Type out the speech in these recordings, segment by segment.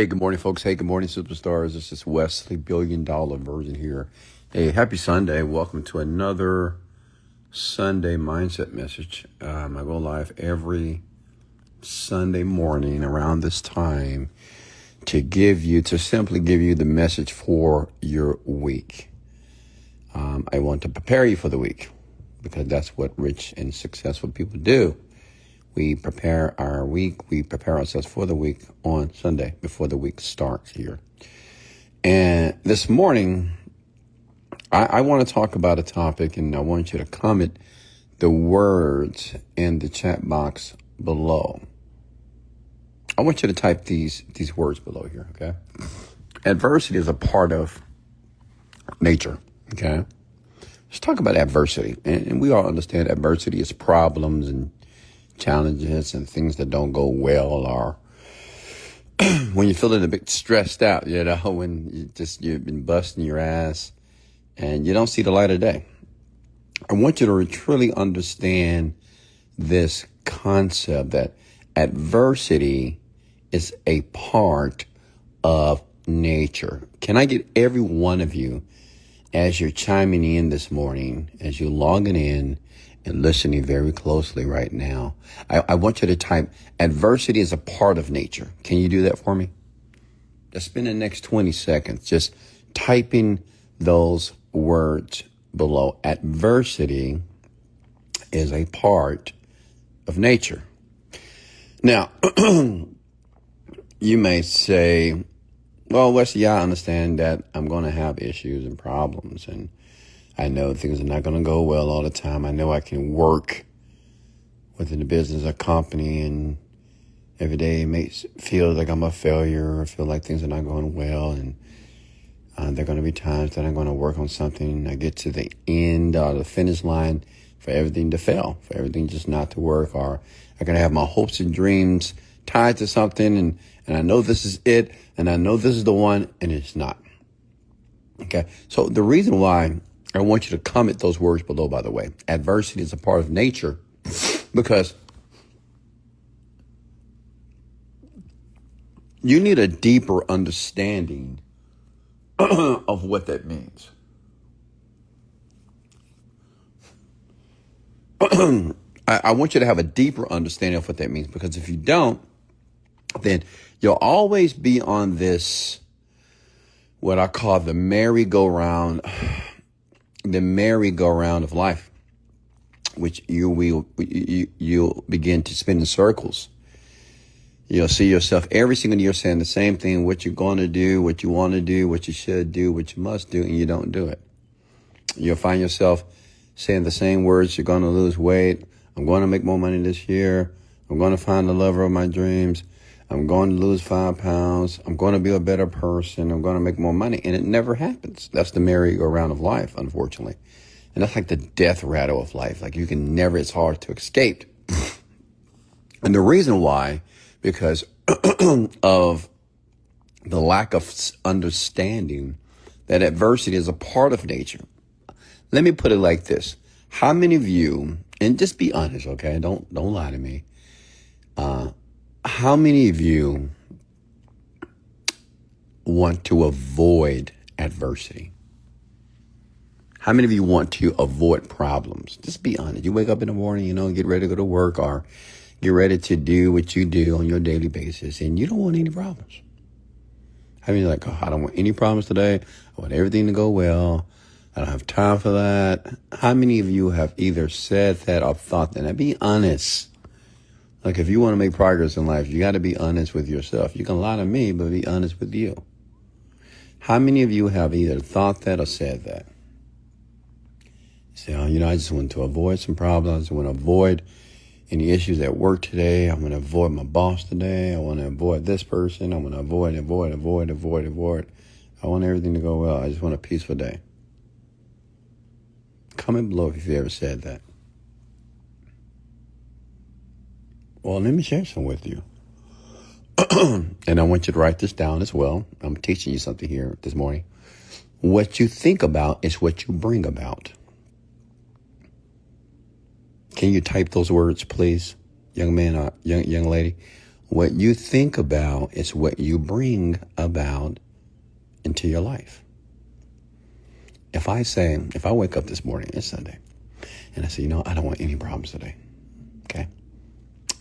Hey, good morning, folks. Hey, good morning, superstars. This is Wesley Virgin here. Hey, happy Sunday. Welcome to another Sunday mindset message. I go live every Sunday morning around this time to simply give you the message for your week. I want to prepare you for the week because that's what rich and successful people do. We prepare our week. We prepare ourselves for the week on Sunday before the week starts here. And this morning, I want to talk about a topic, and I want you to comment the words in the chat box below. I want you to type these words below here, okay? Adversity is a part of nature, okay? Let's talk about adversity. And we all understand adversity is problems and challenges and things that don't go well, or when you're feeling a bit stressed out, when you've been busting your ass and you don't see the light of day. I want you to truly understand this concept that adversity is a part of nature. Can I get every one of you, as you're chiming in this morning, as you're logging in and listening very closely right now, I want you to type, adversity is a part of nature. Can you do that for me? Just spend the next 20 seconds just typing those words below. Adversity is a part of nature. Now, you may say, well, Wesley, I understand that I'm going to have issues and problems, and I know things are not going to go well all the time. I know I can work within the business or company, and every day it feel like I'm a failure, or feel like things are not going well. And there are going to be times that I'm going to work on something, and I get to the end or the finish line for everything to fail, for everything just not to work, or I'm going to have my hopes and dreams tied to something, and I know this is it, and I know this is the one, and it's not. Okay, so the reason why I want you to comment those words below, by the way. Adversity is a part of nature because you need a deeper understanding of what that means. I want you to have a deeper understanding of what that means, because if you don't, then you'll always be on this, what I call the merry-go-round of life, which you'll begin to spin in circles. You'll see yourself every single year saying the same thing, what you're going to do, what you want to do, what you should do, what you must do, and you don't do it. You'll find yourself saying the same words. You're going to lose weight. I'm going to make more money this year. I'm going to find the lover of my dreams. I'm going to lose 5 pounds. I'm going to be a better person. I'm going to make more money. And it never happens. That's the merry-go-round of life, unfortunately. And that's like the death rattle of life. Like it's hard to escape. And the reason why, because of the lack of understanding that adversity is a part of nature. Let me put it like this. How many of you, and just be honest, okay? Don't lie to me. How many of you want to avoid adversity? How many of you want to avoid problems? Just be honest. You wake up in the morning, get ready to go to work, or get ready to do what you do on your daily basis, and you don't want any problems. I mean, like, I don't want any problems today. I want everything to go well. I don't have time for that. How many of you have either said that or thought that? Now, be honest. Like, if you want to make progress in life, you got to be honest with yourself. You can lie to me, but be honest with you. How many of you have either thought that or said that? You say, I just want to avoid some problems. I just want to avoid any issues at work today. I want to avoid my boss today. I want to avoid this person. I want to avoid. I want everything to go well. I just want a peaceful day. Comment below if you've ever said that. Well, let me share some with you. And I want you to write this down as well. I'm teaching you something here this morning. What you think about is what you bring about. Can you type those words, please, young man or young lady? What you think about is what you bring about into your life. If I wake up this morning, it's Sunday, and I say, I don't want any problems today. Okay?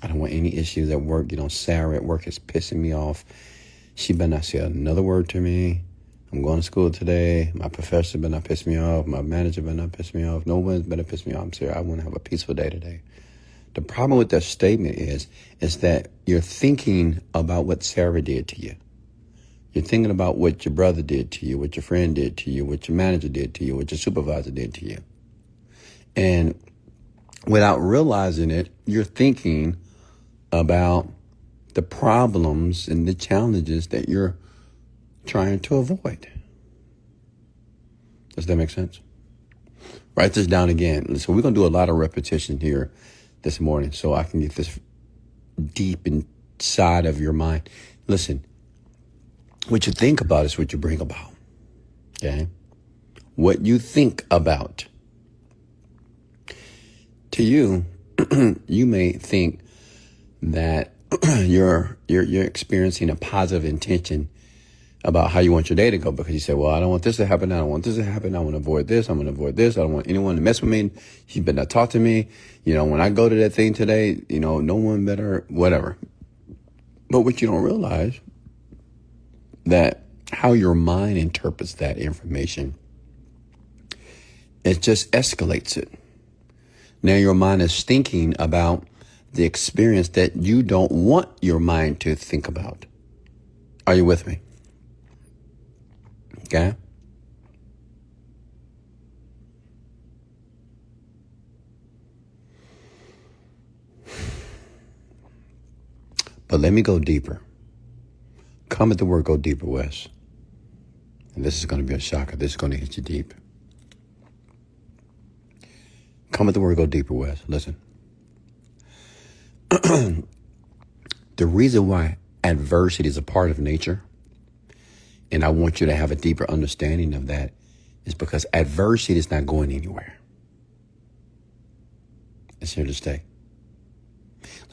I don't want any issues at work. Sarah at work is pissing me off. She better not say another word to me. I'm going to school today. My professor better not piss me off. My manager better not piss me off. No one's better piss me off. I'm serious. I want to have a peaceful day today. The problem with that statement is that you're thinking about what Sarah did to you. You're thinking about what your brother did to you, what your friend did to you, what your manager did to you, what your supervisor did to you. And without realizing it, you're thinking about the problems and the challenges that you're trying to avoid. Does that make sense? Write this down again. So we're going to do a lot of repetition here this morning so I can get this deep inside of your mind. Listen, what you think about is what you bring about. Okay? What you think about. To you, you may think that you're experiencing a positive intention about how you want your day to go because you say, well, I don't want this to happen. I don't want this to happen. I want to avoid this. I'm going to avoid this. I don't want anyone to mess with me. You better not talk to me. When I go to that thing today, no one better, whatever. But what you don't realize that how your mind interprets that information, it just escalates it. Now your mind is thinking about the experience that you don't want your mind to think about. Are you with me? Okay? But let me go deeper. Come at the word, go deeper, Wes. And this is going to be a shocker. This is going to hit you deep. Come at the word, go deeper, Wes. Listen. The reason why adversity is a part of nature, and I want you to have a deeper understanding of that, is because adversity is not going anywhere. It's here to stay.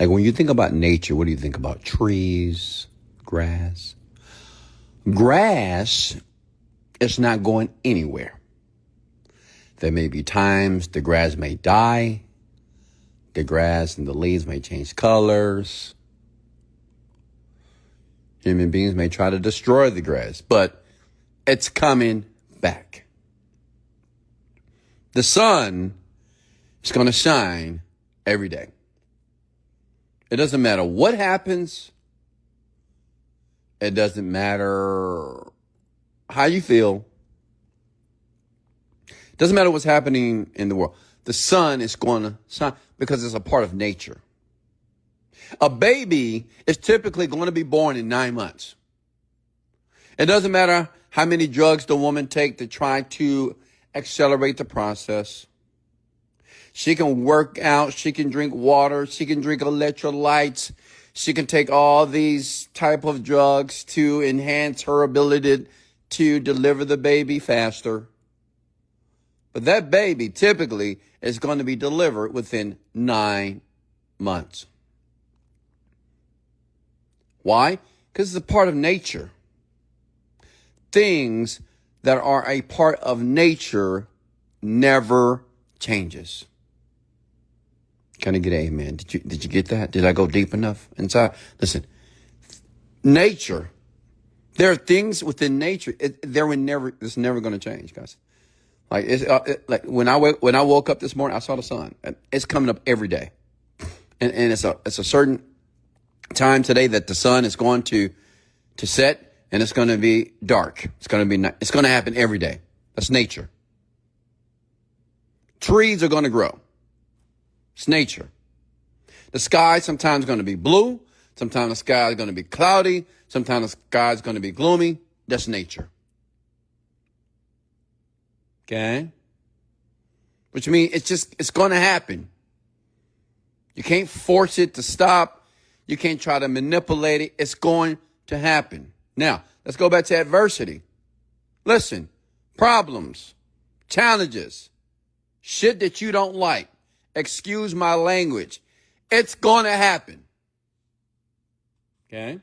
Like when you think about nature, what do you think about? Trees, grass. Grass is not going anywhere. There may be times the grass may die. The grass and the leaves may change colors. Human beings may try to destroy the grass, but it's coming back. The sun is going to shine every day. It doesn't matter what happens. It doesn't matter how you feel. It doesn't matter what's happening in the world. The sun is going to shine because it's a part of nature. A baby is typically going to be born in 9 months. It doesn't matter how many drugs the woman take to try to accelerate the process. She can work out. She can drink water. She can drink electrolytes. She can take all these type of drugs to enhance her ability to deliver the baby faster. But that baby typically is going to be delivered within 9 months. Why? Because it's a part of nature. Things that are a part of nature never changes. Can I get an amen? Did you get that? Did I go deep enough inside? Listen, nature. There are things within nature. It's never going to change, guys. Like when I woke up this morning, I saw the sun. And it's coming up every day, and it's a certain time today that the sun is going to set, and it's going to be dark. It's going to happen every day. That's nature. Trees are going to grow. It's nature. The sky sometimes is going to be blue. Sometimes the sky is going to be cloudy. Sometimes the sky is going to be gloomy. That's nature. Okay? Which means it's going to happen. You can't force it to stop. You can't try to manipulate it. It's going to happen. Now, let's go back to adversity. Listen, problems, challenges, shit that you don't like. Excuse my language. It's going to happen. Okay?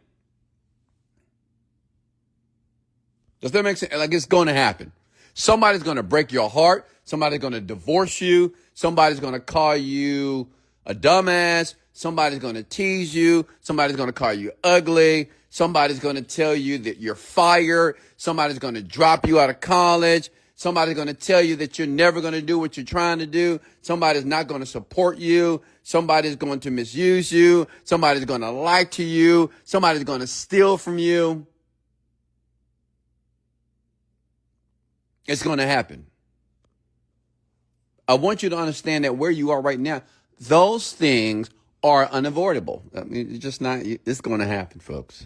Does that make sense? Like, it's going to happen. Somebody's going to break your heart. Somebody's going to divorce you. Somebody's going to call you a dumbass. Somebody's going to tease you. Somebody's going to call you ugly. Somebody's going to tell you that you're fired. Somebody's going to drop you out of college. Somebody's going to tell you that you're never going to do what you're trying to do. Somebody's not going to support you. Somebody's going to misuse you. Somebody's going to lie to you. Somebody's going to steal from you. It's going to happen. I want you to understand that where you are right now, those things are unavoidable. I mean, it's just not, it's going to happen, folks.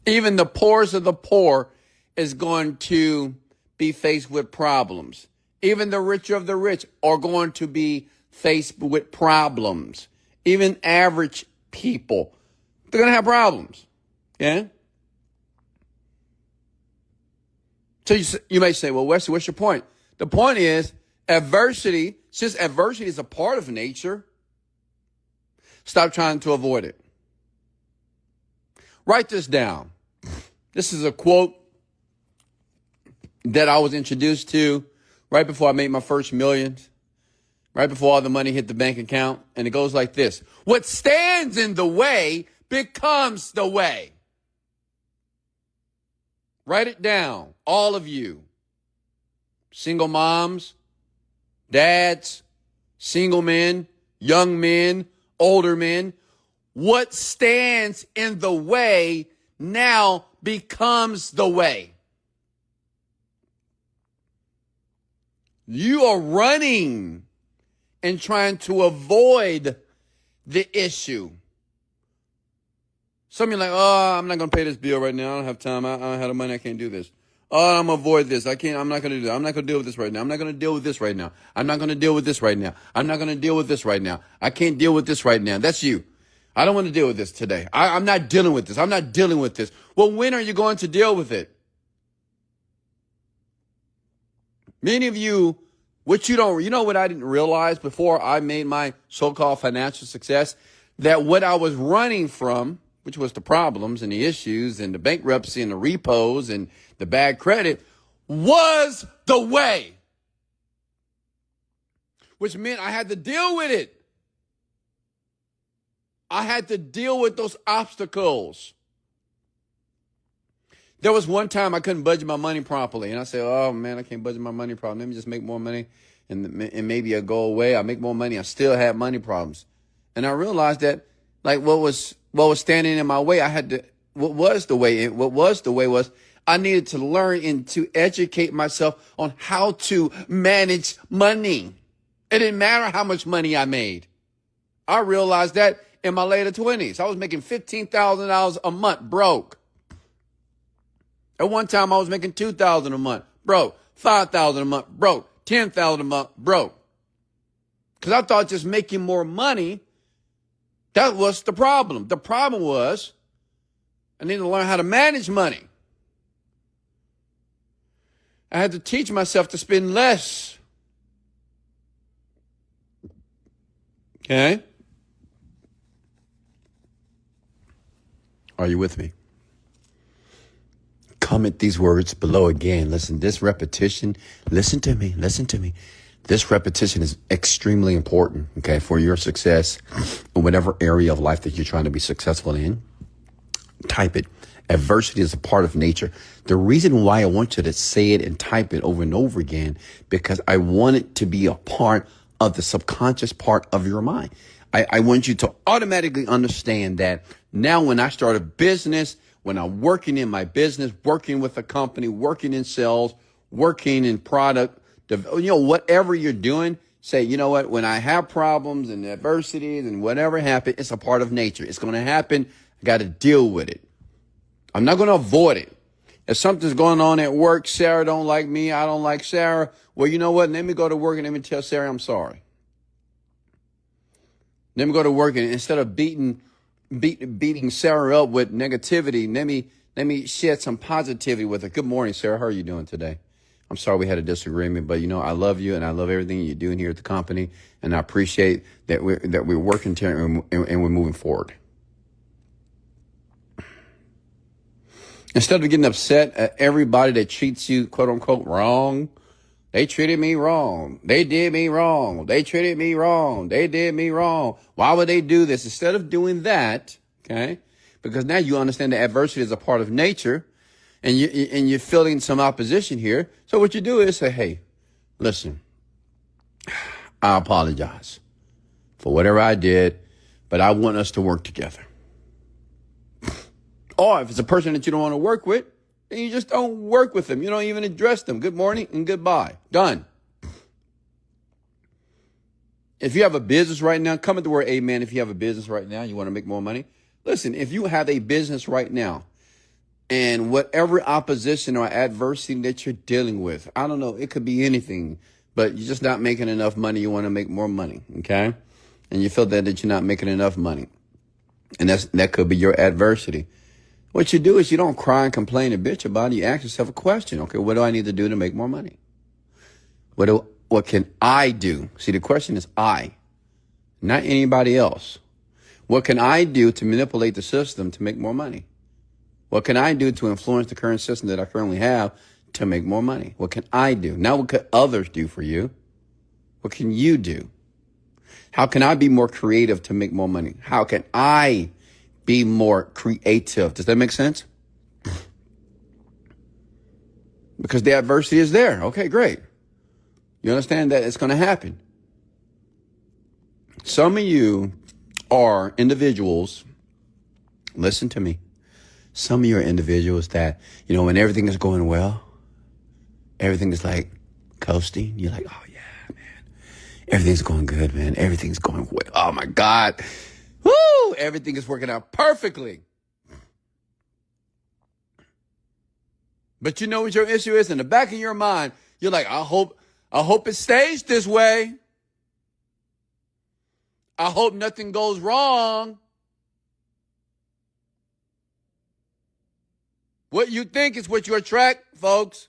Even the poorest of the poor is going to be faced with problems. Even the richer of the rich are going to be faced with problems. Even average people, they're going to have problems. Yeah? So you may say, well, Wesley, what's your point? The point is adversity, since adversity is a part of nature, stop trying to avoid it. Write this down. This is a quote that I was introduced to right before I made my first millions, right before all the money hit the bank account. And it goes like this. What stands in the way becomes the way. Write it down, all of you. Single moms, dads, single men, young men, older men. What stands in the way now becomes the way. You are running and trying to avoid the issue. Some of you are like, oh, I'm not going to pay this bill right now. I don't have time. I don't have the money. I can't do this. Oh, I'm going to avoid this. I'm not going to do that. I'm not going to deal with this right now. I'm not going to deal with this right now. I'm not going to deal with this right now. I'm not going to deal with this right now. I can't deal with this right now. That's you. I don't want to deal with this today. I'm not dealing with this. I'm not dealing with this. Well, when are you going to deal with it? Many of you, you know what I didn't realize before I made my so-called financial success? That what I was running from, which was the problems and the issues and the bankruptcy and the repos and the bad credit, was the way. Which meant I had to deal with it. I had to deal with those obstacles. There was one time I couldn't budget my money properly. And I said, oh, man, I can't budget my money properly. Let me just make more money and maybe I'll go away. I make more money. I still have money problems. And I realized that, like, what was standing in my way, what was the way was I needed to learn and to educate myself on how to manage money. It didn't matter how much money I made. I realized that in my later 20s. I was making $15,000 a month broke. At one time, I was making $2,000 a month broke, $5,000 a month broke, $10,000 a month broke. Because I thought just making more money, that was the problem. The problem was I needed to learn how to manage money. I had to teach myself to spend less. Okay? Are you with me? Comment these words below again. Listen, this repetition, listen to me. This repetition is extremely important, okay, for your success in whatever area of life that you're trying to be successful in. Type it. Adversity is a part of nature. The reason why I want you to say it and type it over and over again, because I want it to be a part of the subconscious part of your mind. I want you to automatically understand that now when I start a business, when I'm working in my business, working with a company, working in sales, working in product, whatever you're doing, say, you know what, when I have problems and adversities and whatever happens, it's a part of nature. It's going to happen. I got to deal with it. I'm not going to avoid it. If something's going on at work, Sarah don't like me, I don't like Sarah. Well, you know what? Let me go to work and let me tell Sarah I'm sorry. Let me go to work and instead of beating Sarah up with negativity, let me shed some positivity with her. Good morning, Sarah. How are you doing today? I'm sorry we had a disagreement, but I love you and I love everything you're doing here at the company. And I appreciate that we're working together and we're moving forward. Instead of getting upset at everybody that treats you, quote unquote, wrong, they treated me wrong. They did me wrong. They treated me wrong. They did me wrong. Why would they do this? Instead of doing that, okay, because now you understand that adversity is a part of nature and you're feeling some opposition here. So what you do is say, hey, listen, I apologize for whatever I did, but I want us to work together. Or if it's a person that you don't want to work with, then you just don't work with them. You don't even address them. Good morning and goodbye. Done. If you have a business right now, come at the word amen. If you have a business right now, you want to make more money. Listen, if you have a business right now and whatever opposition or adversity that you're dealing with, I don't know, it could be anything, but you're just not making enough money. You want to make more money. Okay. And you feel that you're not making enough money. And that could be your adversity. What you do is you don't cry and complain and bitch about it. You ask yourself a question. Okay, what do I need to do to make more money? What can I do? See, the question is I, not anybody else. What can I do to manipulate the system to make more money? What can I do to influence the current system that I currently have to make more money? What can I do? Not what could others do for you? What can you do? How can I be more creative to make more money? How can I be more creative? Does that make sense? Because the adversity is there. Okay, great. You understand that it's going to happen. Some of you are individuals. Listen to me. Some of you are individuals that, when everything is going well, everything is like coasting. You're like, oh yeah, man. Everything's going good, man. Everything's going well. Oh my God. Woo! Everything is working out perfectly. But you know what your issue is? In the back of your mind, you're like, I hope it stays this way. I hope nothing goes wrong. What you think is what you attract, folks.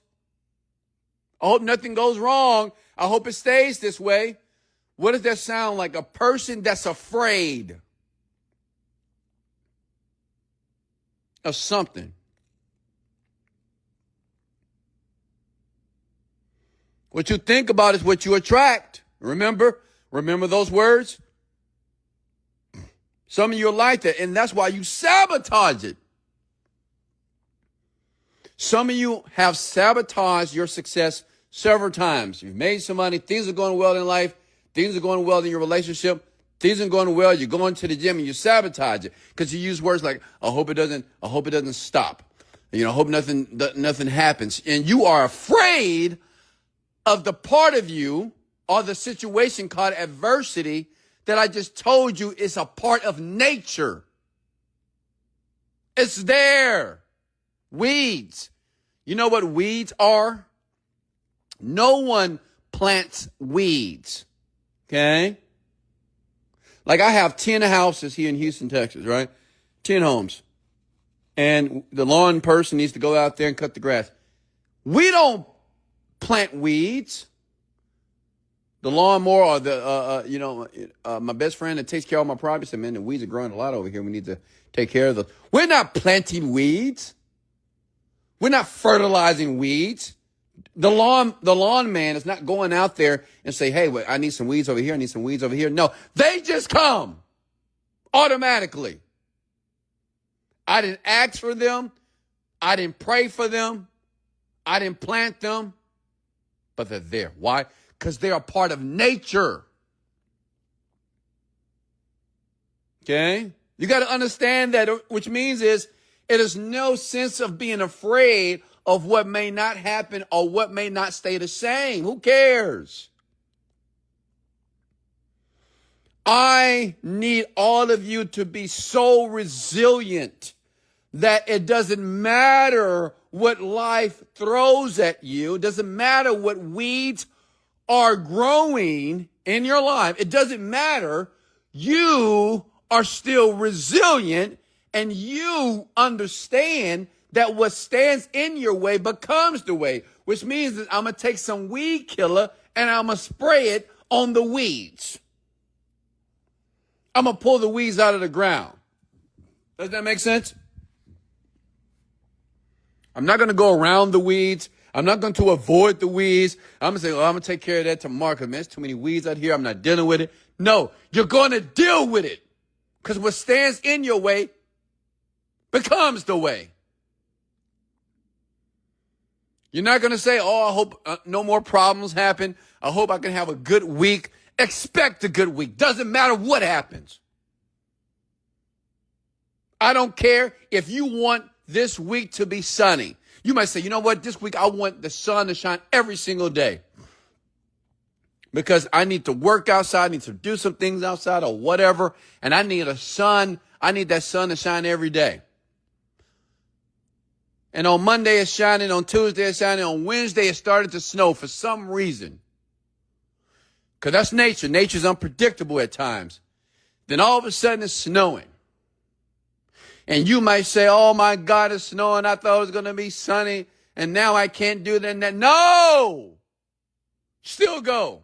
I hope nothing goes wrong. I hope it stays this way. What does that sound like? A person that's afraid of something. What you think about is what you attract. Remember those words? Some of you are like that, and that's why you sabotage it. Some of you have sabotaged your success several times. You've made some money. Things are going well in life. Things are going well in your relationship. Things are going well. You're going to the gym and you sabotage it because you use words like, I hope it doesn't stop. I hope nothing happens. And you are afraid of the part of you or the situation called adversity that I just told you is a part of nature. It's there. Weeds. You know what weeds are? No one plants weeds. Okay? Like I have 10 houses here in Houston, Texas, right? 10 homes. And the lawn person needs to go out there and cut the grass. We don't plant weeds. The lawnmower or my best friend that takes care of my property said, man, the weeds are growing a lot over here. We need to take care of them. We're not planting weeds. We're not fertilizing weeds. The lawn man is not going out there and say, hey, I need some weeds over here. I need some weeds over here. No, they just come automatically. I didn't ask for them. I didn't pray for them. I didn't plant them, but they're there. Why? Because they're a part of nature. Okay? You got to understand that, which means it is no sense of being afraid of what may not happen or what may not stay the same. Who cares? I need all of you to be so resilient that it doesn't matter what life throws at you. It doesn't matter what weeds are growing in your life. It doesn't matter. You are still resilient and you understand that what stands in your way becomes the way, which means that I'm going to take some weed killer and I'm going to spray it on the weeds. I'm going to pull the weeds out of the ground. Does that make sense? I'm not going to go around the weeds. I'm not going to avoid the weeds. I'm going to say, I'm going to take care of that tomorrow because, man, there's too many weeds out here. I'm not dealing with it. No, you're going to deal with it because what stands in your way becomes the way. You're not going to say, I hope no more problems happen. I hope I can have a good week. Expect a good week. Doesn't matter what happens. I don't care if you want this week to be sunny. You might say, you know what? This week I want the sun to shine every single day because I need to work outside, I need to do some things outside or whatever. And I need that sun to shine every day. And on Monday it's shining, on Tuesday it's shining, on Wednesday it started to snow for some reason. Because that's nature. Nature's unpredictable at times. Then all of a sudden it's snowing. And you might say, oh my God, it's snowing. I thought it was going to be sunny. And now I can't do that and that. No! Still go.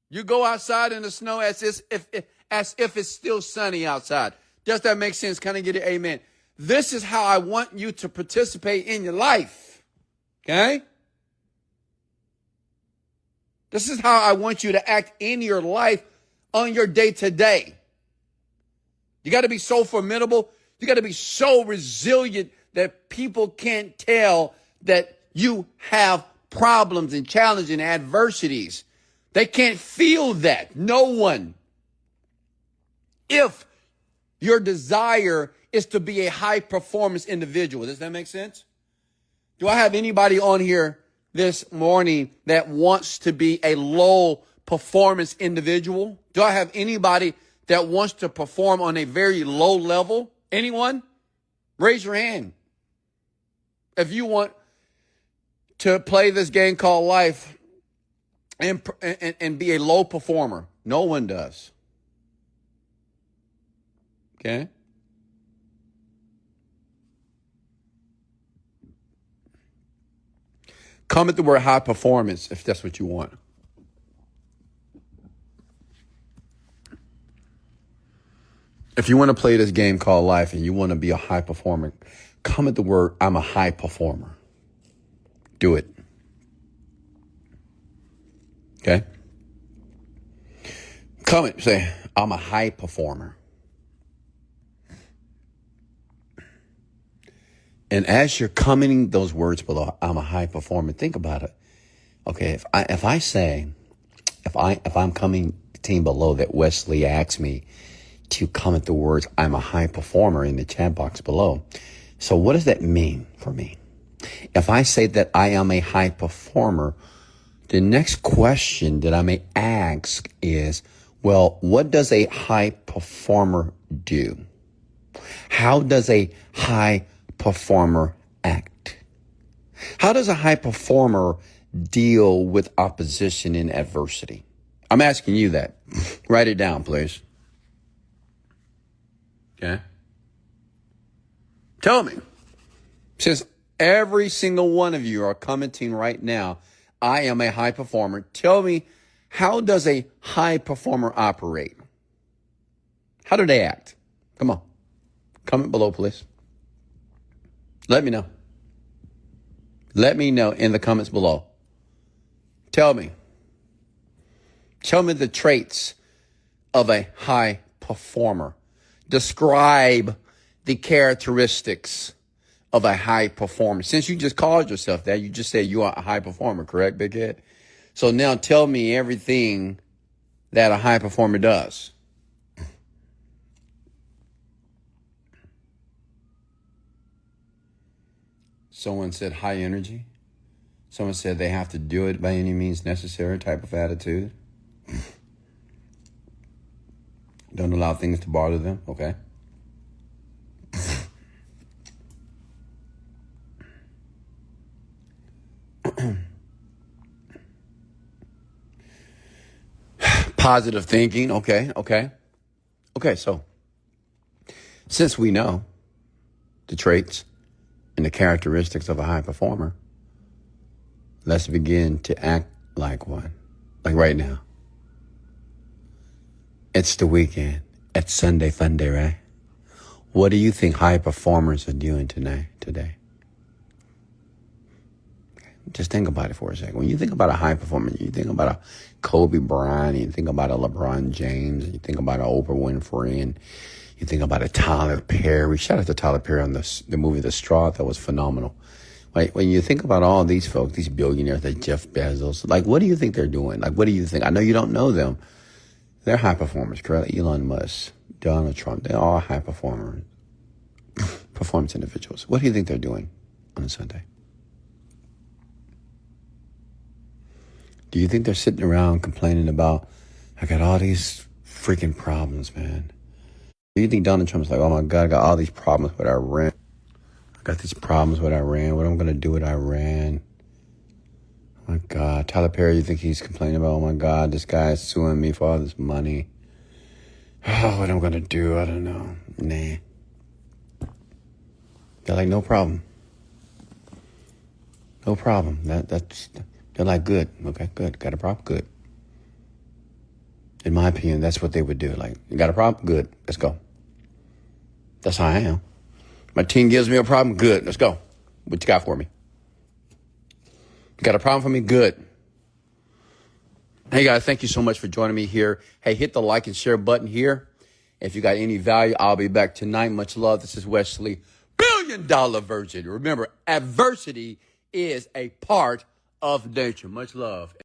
You go outside in the snow as if it's still sunny outside. Does that make sense? Can I get an amen? This is how I want you to participate in your life. Okay? This is how I want you to act in your life on your day to day. You got to be so formidable. You got to be so resilient that people can't tell that you have problems and challenges and adversities. They can't feel that. No one. If your desire is to be a high performance individual. Does that make sense? Do I have anybody on here this morning that wants to be a low performance individual? Do I have anybody that wants to perform on a very low level? Anyone? Raise your hand. If you want to play this game called life and be a low performer. No one does. Okay? Comment the word high performance if that's what you want. If you want to play this game called life and you want to be a high performer, comment the word I'm a high performer. Do it. Okay? Comment, say, I'm a high performer. And as you're commenting those words below, I'm a high performer, think about it. Okay, if I'm coming the team below that Wesley asked me to comment the words, I'm a high performer in the chat box below. So what does that mean for me? If I say that I am a high performer, the next question that I may ask is, well, what does a high performer do? How does a high performer act? How does a high performer deal with opposition and adversity? I'm asking you that. Write it down, please. Okay? Tell me. Since every single one of you are commenting right now, I am a high performer. Tell me, how does a high performer operate? How do they act? Come on. Comment below, please. Let me know. Let me know in the comments below. Tell me. Tell me the traits of a high performer. Describe the characteristics of a high performer. Since you just called yourself that, you just said you are a high performer, correct, big head? So now tell me everything that a high performer does. Someone said high energy. Someone said they have to do it by any means necessary type of attitude. Don't allow things to bother them. Okay. Positive thinking. Okay. So since we know the traits and the characteristics of a high performer, let's begin to act like one. Like right now. It's the weekend. It's Sunday fun day, right? What do you think high performers are doing today? Just think about it for a second. When you think about a high performer, you think about a Kobe Bryant, you think about a LeBron James, and you think about an Oprah Winfrey, and you think about a Tyler Perry. Shout out to Tyler Perry on the movie The Straw. That was phenomenal. Like, when you think about all these folks, these billionaires, like Jeff Bezos, like, what do you think they're doing? Like, what do you think? I know you don't know them. They're high performers, correct? Elon Musk, Donald Trump, they're all high performers, performance individuals. What do you think they're doing on a Sunday? Do you think they're sitting around complaining about, I got all these freaking problems, man? Do you think Donald Trump's like, oh my God, I got all these problems with Iran. I got these problems with Iran. What am I going to do with Iran? Oh my God. Tyler Perry, you think he's complaining about, oh my God, this guy is suing me for all this money. Oh, what am I going to do? I don't know. Nah. They're like, no problem. No problem. They're like, good. Okay, good. Got a problem? Good. In my opinion, that's what they would do. Like, you got a problem? Good. Let's go. That's how I am. My team gives me a problem? Good. Let's go. What you got for me? You got a problem for me? Good. Hey, guys, thank you so much for joining me here. Hey, hit the like and share button here. If you got any value, I'll be back tonight. Much love. This is Wesley, $1 billion Virgin. Remember, adversity is a part of nature. Much love.